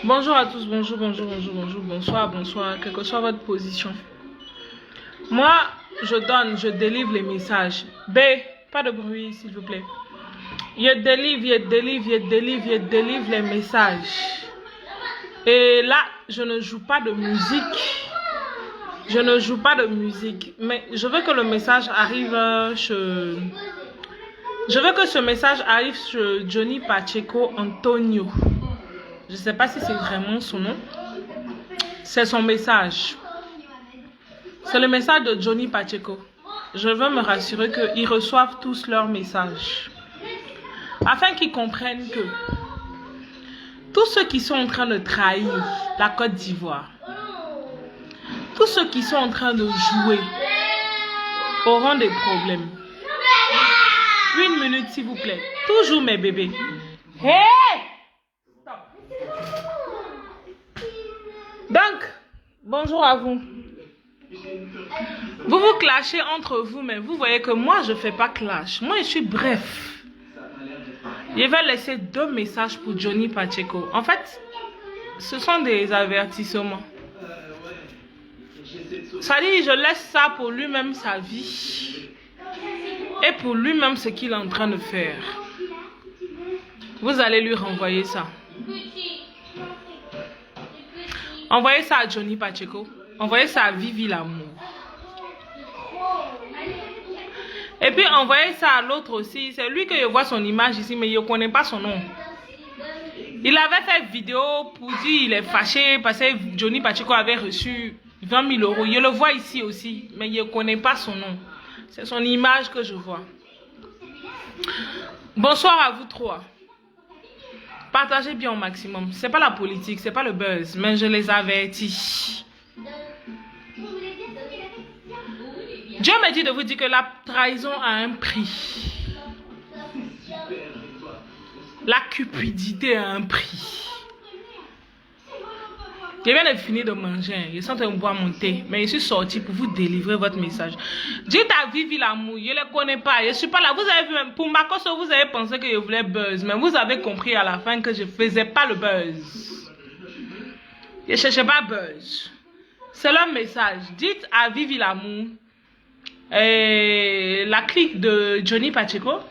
Bonjour à tous, bonjour, bonsoir, quelle que soit votre position. Moi, je délivre les messages. B, pas de bruit, s'il vous plaît. Je délivre les messages. Et là, je ne joue pas de musique. Mais je veux que le message arrive chez... Je veux que ce message arrive chez Johnny Pacheco Antonio. Je ne sais pas si c'est vraiment son nom. C'est son message. C'est le message de Johnny Pacheco. Je veux me rassurer qu'ils reçoivent tous leurs messages. Afin qu'ils comprennent que tous ceux qui sont en train de trahir la Côte d'Ivoire, tous ceux qui sont en train de jouer auront des problèmes. 1 minute s'il vous plaît. Toujours mes bébés. Hey! Donc, bonjour à vous. Vous vous clashez entre vous, mais vous voyez que moi, je ne fais pas clash. Moi, je suis bref. Je vais laisser 2 messages pour Johnny Pacheco. En fait, ce sont des avertissements. Ça dit, je laisse ça pour lui-même sa vie. Et pour lui-même ce qu'il est en train de faire. Vous allez lui renvoyer ça. Envoyez ça à Johnny Pacheco. Envoyez ça à Vivi l'amour. Et puis envoyez ça à l'autre aussi. C'est lui que je vois son image ici, mais je ne connais pas son nom. Il avait fait vidéo pour dire qu'il est fâché parce que Johnny Pacheco avait reçu 20 000 euros. Je le vois ici aussi, mais je ne connais pas son nom. C'est son image que je vois. Bonsoir à vous 3. Partagez bien au maximum. C'est pas la politique, c'est pas le buzz, mais je les avertis. Dieu me dit de vous dire que la trahison a un prix. La cupidité a un prix. Je viens de finir de manger. Je suis en train de boire mon thé. Mais je suis sorti pour vous délivrer votre message. Dites à Vivi l'amour. Je ne le connais pas. Je ne suis pas là. Vous avez vu, même pour Makoso, vous avez pensé que je voulais buzz. Mais vous avez compris à la fin que je ne faisais pas le buzz. Je ne cherchais pas buzz. C'est leur message. Dites à Vivi l'amour. La clique de Johnny Pacheco.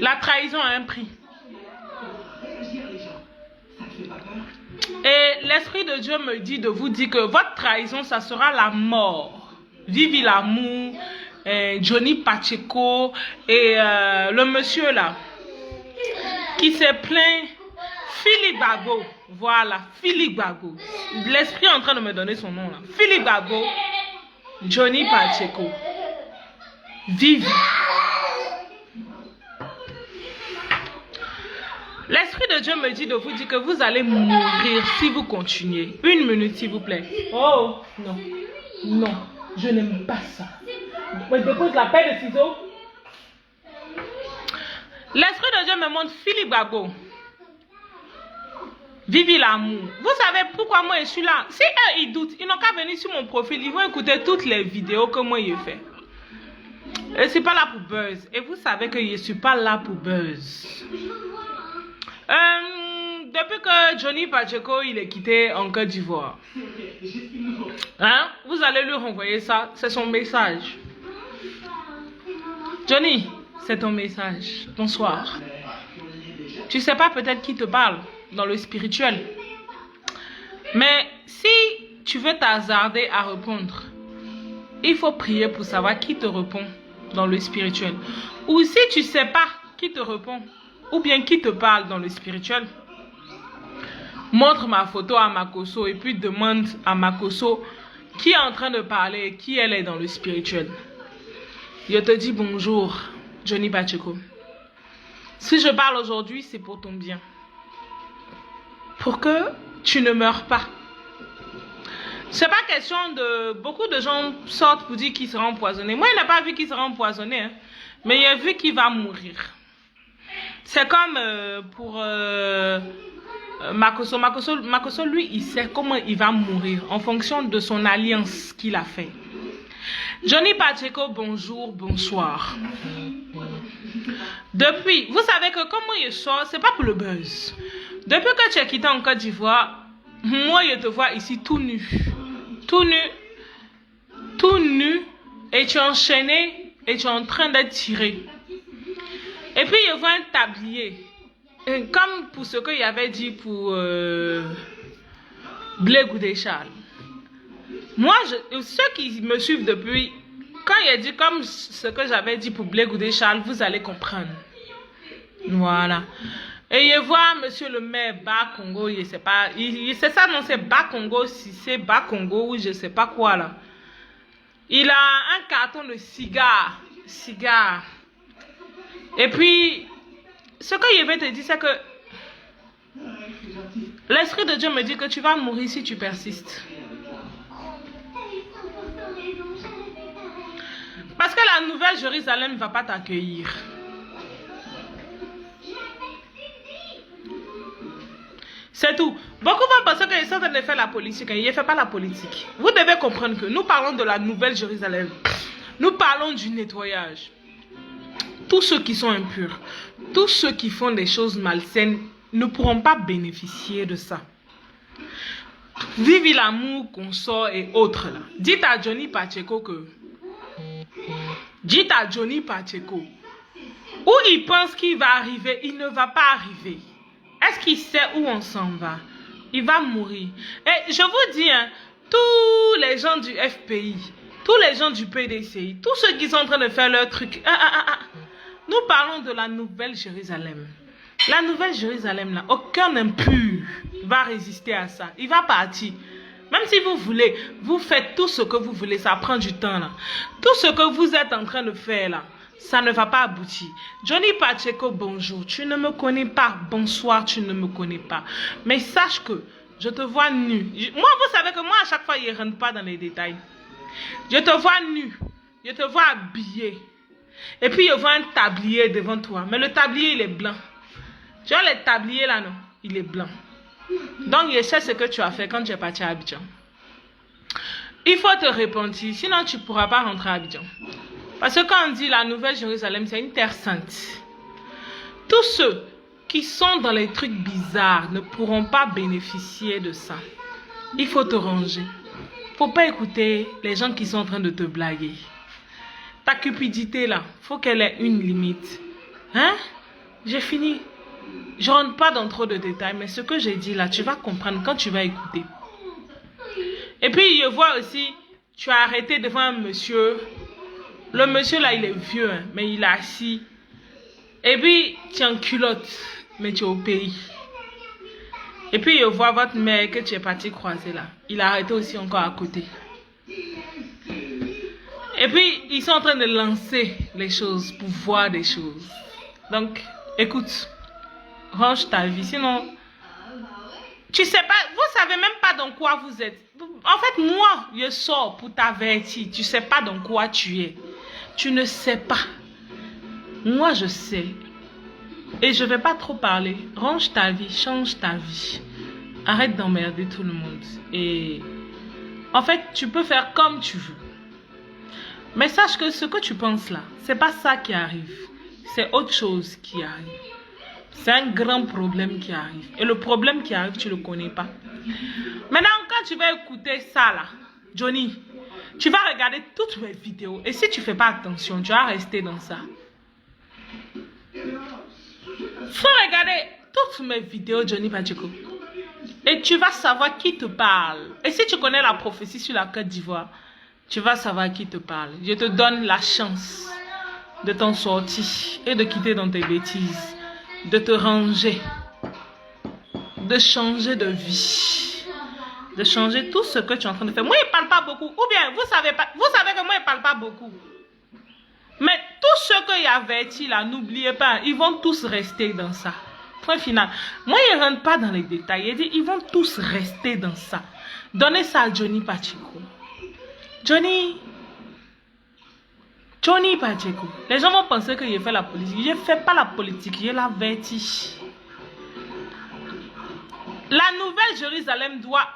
La trahison a un prix. Et l'Esprit de Dieu me dit de vous dire que votre trahison, ça sera la mort. Vivi l'amour, Johnny Pacheco et le monsieur là, qui s'est plaint, Philippe Bago. Voilà, Philippe Bago. L'Esprit est en train de me donner son nom là. Philippe Bago, Johnny Pacheco, Vivi. L'Esprit de Dieu me dit de vous dire que vous allez mourir si vous continuez. 1 minute, s'il vous plaît. Oh, non. Non, je n'aime pas ça. Je dépose la paire de ciseaux. L'Esprit de Dieu me montre Philippe Bago. Vivi l'amour. Vous savez pourquoi moi je suis là? Si eux ils doutent, ils n'ont qu'à venir sur mon profil. Ils vont écouter toutes les vidéos que moi j'ai fait. Je ne suis pas là pour buzz. Et vous savez que je ne suis pas là pour buzz. Depuis que Johnny Pacheco il est quitté en Côte d'Ivoire, hein, vous allez lui renvoyer ça, c'est son message. Johnny, c'est ton message. Bonsoir. Tu sais pas peut-être qui te parle dans le spirituel. Mais si tu veux t'hasarder à répondre, il faut prier pour savoir qui te répond dans le spirituel. Ou si tu sais pas qui te répond, ou bien qui te parle dans le spirituel, montre ma photo à Makoso et puis demande à Makoso qui est en train de parler et qui elle est dans le spirituel. Je te dis bonjour, Johnny Pacheco. Si je parle aujourd'hui, c'est pour ton bien. Pour que tu ne meurs pas. C'est pas question de... Beaucoup de gens sortent pour dire qu'il sera empoisonné. Moi, il n'a pas vu qu'il sera empoisonné, hein, mais il a vu qu'il va mourir. C'est comme pour Makoso. Makoso, lui, il sait comment il va mourir en fonction de son alliance qu'il a fait. Johnny Pacheco, bonjour, bonsoir. Depuis, vous savez que comment il sort, c'est pas pour le buzz. Depuis que tu es quitté en Côte d'Ivoire, moi je te vois ici tout nu. Tout nu. Tout nu. Et tu es enchaîné et tu es en train d'être tiré. Et puis je vois un tablier. Comme pour ce qu'il avait dit pour Blé Goudé Charles. Moi, ceux qui me suivent depuis, quand il a dit comme ce que j'avais dit pour Blé Goudé Charles, vous allez comprendre. Voilà. Et je vois monsieur le maire Bas Congo, je sais pas, c'est ça, non, c'est Bas Congo, si c'est Bas Congo ou je sais pas quoi là. Il a un carton de cigares. Et puis, ce que je vais te dire, c'est que l'Esprit de Dieu me dit que tu vas mourir si tu persistes. Parce que la nouvelle Jérusalem ne va pas t'accueillir. C'est tout. Beaucoup vont penser qu'ils sont en train de faire la politique. Ils ne font pas la politique. Vous devez comprendre que nous parlons de la nouvelle Jérusalem. Nous parlons du nettoyage. Tous ceux qui sont impurs, tous ceux qui font des choses malsaines ne pourront pas bénéficier de ça. Vive l'amour, consort et autres là. Dites à Johnny Pacheco que... Dites à Johnny Pacheco. Où il pense qu'il va arriver, il ne va pas arriver. Est-ce qu'il sait où on s'en va? Il va mourir. Et je vous dis, hein, tous les gens du FPI, tous les gens du PDCI, tous ceux qui sont en train de faire leur truc, nous parlons de la nouvelle Jérusalem. La nouvelle Jérusalem, là, aucun impur va résister à ça. Il va partir. Même si vous voulez, vous faites tout ce que vous voulez, ça prend du temps, là. Tout ce que vous êtes en train de faire, là, ça ne va pas aboutir. Johnny Pacheco, bonjour. Tu ne me connais pas. Bonsoir, tu ne me connais pas. Mais sache que je te vois nu. Moi, vous savez que moi, à chaque fois, je ne rentre pas dans les détails. Je te vois nu. Je te vois habillé. Et puis, je vois un tablier devant toi. Mais le tablier, il est blanc. Tu vois le tablier là, non? Il est blanc. Donc, je sais ce que tu as fait quand tu es parti à Abidjan. Il faut te repentir. Sinon, tu ne pourras pas rentrer à Abidjan. Parce que quand on dit la nouvelle Jérusalem, c'est une terre sainte. Tous ceux qui sont dans les trucs bizarres ne pourront pas bénéficier de ça. Il faut te ranger. Il ne faut pas écouter les gens qui sont en train de te blaguer. Ta cupidité là, il faut qu'elle ait une limite. Hein? J'ai fini. Je ne rentre pas dans trop de détails, mais ce que j'ai dit là, tu vas comprendre quand tu vas écouter. Et puis, je vois aussi, tu as arrêté devant un monsieur. Le monsieur là, il est vieux, hein, mais il est assis. Et puis, tu es en culotte, mais tu es au pays. Et puis, je vois votre mère que tu es parti croiser là. Il a arrêté aussi encore à côté. Et puis, ils sont en train de lancer les choses pour voir des choses. Donc, écoute, range ta vie. Sinon, tu sais pas, vous savez même pas dans quoi vous êtes. En fait, moi, je sors pour t'avertir. Tu sais pas dans quoi tu es. Tu ne sais pas. Moi, je sais. Et je vais pas trop parler. Range ta vie, change ta vie. Arrête d'emmerder tout le monde. Et en fait, tu peux faire comme tu veux. Mais sache que ce que tu penses là, c'est pas ça qui arrive. C'est autre chose qui arrive. C'est un grand problème qui arrive. Et le problème qui arrive, tu ne le connais pas. Maintenant, quand tu vas écouter ça là, Johnny, tu vas regarder toutes mes vidéos. Et si tu ne fais pas attention, tu vas rester dans ça. Faut regarder toutes mes vidéos, Johnny Pacheco. Et tu vas savoir qui te parle. Et si tu connais la prophétie sur la Côte d'Ivoire, tu vas savoir qui te parle. Je te donne la chance de t'en sortir et de quitter dans tes bêtises. De te ranger. De changer de vie. De changer tout ce que tu es en train de faire. Moi, il ne parle pas beaucoup. Ou bien, vous savez que moi, il ne parle pas beaucoup. Mais tous ceux qu'il y avertit là, n'oubliez pas, ils vont tous rester dans ça. Point final. Moi, il ne rentre pas dans les détails. Il dit, ils vont tous rester dans ça. Donnez ça à Johnny Pacheco. Johnny Pacheco. Les gens vont penser que je fais la politique. Je ne fais pas la politique, je l'avertis. La nouvelle Jérusalem doit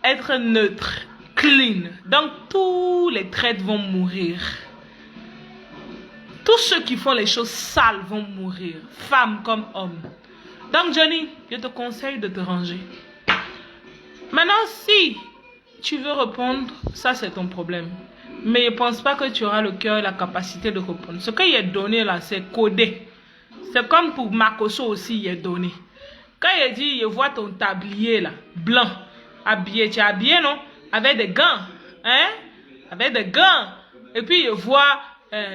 être neutre, clean. Donc tous les traîtres vont mourir. Tous ceux qui font les choses sales vont mourir. Femmes comme hommes. Donc Johnny, je te conseille de te ranger. Maintenant, si tu veux répondre, ça c'est ton problème. Mais je ne pense pas que tu auras le cœur et la capacité de répondre. Ce qu'il est donné là, c'est codé. C'est comme pour Makoso aussi, il est donné. Quand il dit, je vois ton tablier là, blanc, habillé, tu es habillé non? Avec des gants, hein? Avec des gants. Et puis je vois,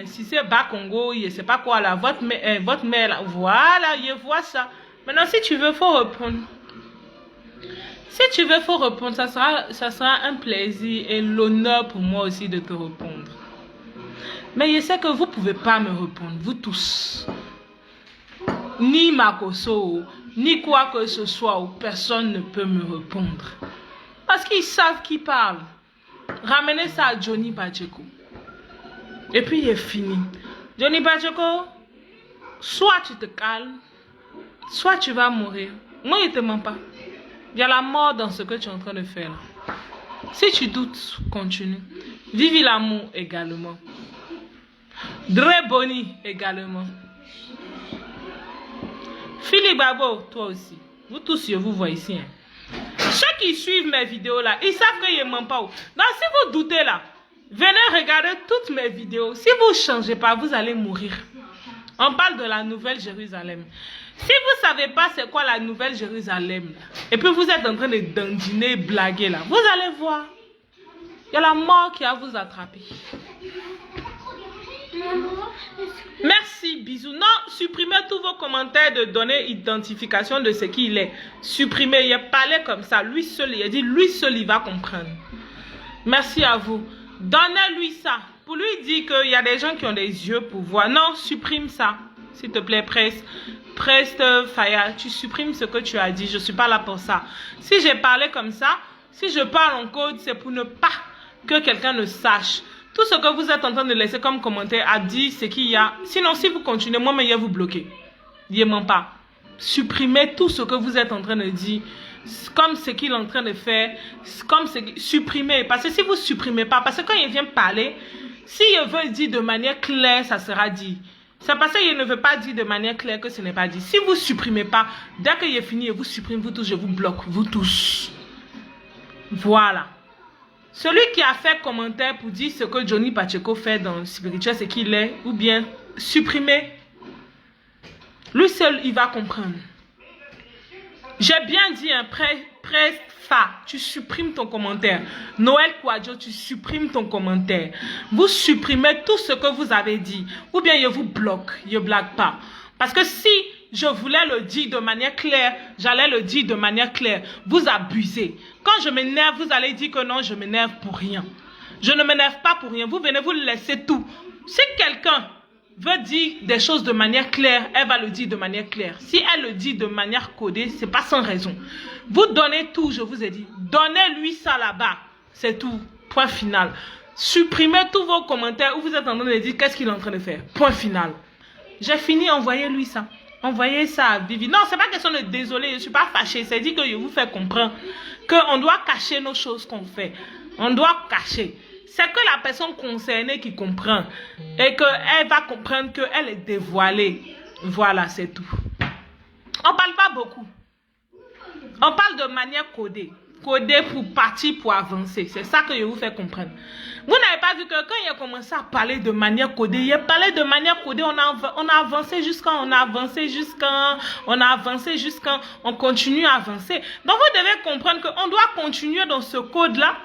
si c'est bas Congo, je ne sais pas quoi là, votre mère là, voilà, je vois ça. Maintenant, si tu veux, il faut répondre. Si tu veux, il faut répondre. Ça sera un plaisir et l'honneur pour moi aussi de te répondre. Mais je sais que vous ne pouvez pas me répondre, vous tous. Ni Makoso, ni quoi que ce soit, où personne ne peut me répondre. Parce qu'ils savent qui parle. Ramenez ça à Johnny Pacheco. Et puis il est fini. Johnny Pacheco, soit tu te calmes, soit tu vas mourir. Moi, je ne te mens pas. Il y a la mort dans ce que tu es en train de faire là. Si tu doutes, continue. Vive l'amour également. Dre Boni également. Philippe Babo, toi aussi. Vous tous, je vous vois ici. Hein. Ceux qui suivent mes vidéos là, ils savent que je ne mens pas. Donc si vous doutez là, venez regarder toutes mes vidéos. Si vous ne changez pas, vous allez mourir. On parle de la Nouvelle Jérusalem. Si vous ne savez pas c'est quoi la Nouvelle Jérusalem, et puis vous êtes en train de dandiner, blaguer là, vous allez voir. Il y a la mort qui va vous attraper. Merci, bisous. Non, supprimez tous vos commentaires de donner identification de ce qu'il est. Supprimez, il a parlé comme ça. Lui seul, il a dit, lui seul, il va comprendre. Merci à vous. Donnez-lui ça. Pour lui dire qu'il y a des gens qui ont des yeux pour voir. Non, supprime ça. S'il te plaît, Preste Faya, tu supprimes ce que tu as dit. Je ne suis pas là pour ça. Si j'ai parlé comme ça, si je parle en code, c'est pour ne pas que quelqu'un ne sache. Tout ce que vous êtes en train de laisser comme commentaire a dit ce qu'il y a. Sinon, si vous continuez, moi, je vais vous bloquer. Ne ment pas. Supprimez tout ce que vous êtes en train de dire. Comme ce qu'il est en train de faire. Comme supprimez. Parce que si vous ne supprimez pas, parce que quand il vient parler, si il veut dire de manière claire, ça sera dit. C'est parce qu'il ne veut pas dire de manière claire que ce n'est pas dit. Si vous ne supprimez pas, dès qu'il est fini et vous supprimez, vous tous, je vous bloque. Vous tous. Voilà. Celui qui a fait commentaire pour dire ce que Johnny Pacheco fait dans le spirituel, c'est qu'il est, ou bien supprimer. Lui seul, il va comprendre. J'ai bien dit, hein, Fa, tu supprimes ton commentaire. Noël Kwadjo, tu supprimes ton commentaire. Vous supprimez tout ce que vous avez dit. Ou bien je vous bloque, je ne blague pas. Parce que si je voulais le dire de manière claire, j'allais le dire de manière claire. Vous abusez. Quand je m'énerve, vous allez dire que non, je m'énerve pour rien. Je ne m'énerve pas pour rien. Vous venez, vous laissez tout. Si quelqu'un veut dire des choses de manière claire, elle va le dire de manière claire. Si elle le dit de manière codée, ce n'est pas sans raison. Vous donnez tout, je vous ai dit. Donnez-lui ça là-bas. C'est tout. Point final. Supprimez tous vos commentaires où vous êtes en train de dire qu'est-ce qu'il est en train de faire. Point final. J'ai fini, envoyez-lui ça. Envoyez ça à Vivi. Non, c'est pas question de désolé, je ne suis pas fâchée. C'est dit que je vous fais comprendre qu'on doit cacher nos choses qu'on fait. On doit cacher. C'est que la personne concernée qui comprend et qu'elle va comprendre qu'elle est dévoilée. Voilà, c'est tout. On ne parle pas beaucoup. On parle de manière codée. Codée pour partir, pour avancer. C'est ça que je vous fais comprendre. Vous n'avez pas vu que quand il a commencé à parler de manière codée, il a parlé de manière codée, on a avancé jusqu'à, on continue à avancer. Donc vous devez comprendre qu'on doit continuer dans ce code-là.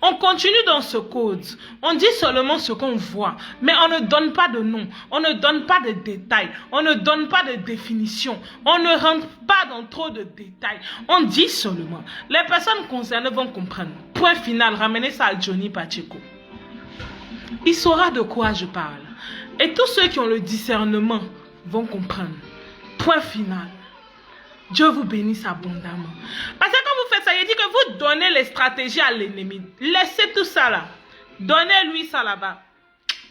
On continue dans ce code. On dit seulement ce qu'on voit. Mais on ne donne pas de nom. On ne donne pas de détails. On ne donne pas de définition. On ne rentre pas dans trop de détails. On dit seulement. Les personnes concernées vont comprendre. Point final, ramenez ça à Johnny Pacheco. Il saura de quoi je parle. Et tous ceux qui ont le discernement vont comprendre. Point final. Dieu vous bénisse abondamment. Parce que quand vous faites ça, il dit que vous donnez les stratégies à l'ennemi. Laissez tout ça là. Donnez-lui ça là-bas.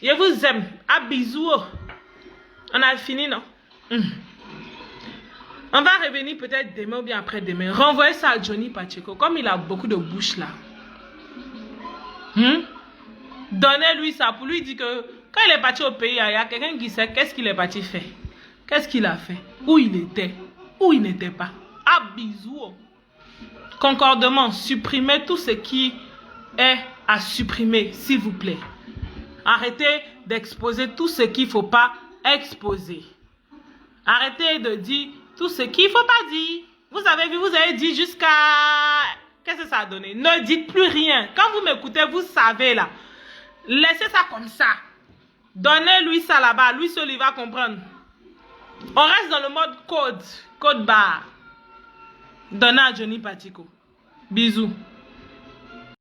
Je vous aime. À bisous. On a fini, non? On va revenir peut-être demain ou bien après-demain. Renvoyez ça à Johnny Pacheco. Comme il a beaucoup de bouche là. Donnez-lui ça pour lui dire que quand il est parti au pays, il y a quelqu'un qui sait qu'est-ce qu'il est parti faire. Qu'est-ce qu'il a fait? Où il était? où il n'était pas. Ah, bisous. Concordement, supprimez tout ce qui est à supprimer, s'il vous plaît. Arrêtez d'exposer tout ce qu'il ne faut pas exposer. Arrêtez de dire tout ce qu'il ne faut pas dire. Vous avez vu, vous avez dit jusqu'à... Qu'est-ce que ça a donné? Ne dites plus rien. Quand vous m'écoutez, vous savez là. Laissez ça comme ça. Donnez-lui ça là-bas. Lui seul, il va comprendre. On reste dans le mode code. Code barre. Donnez à Johnny Patico. Bisous.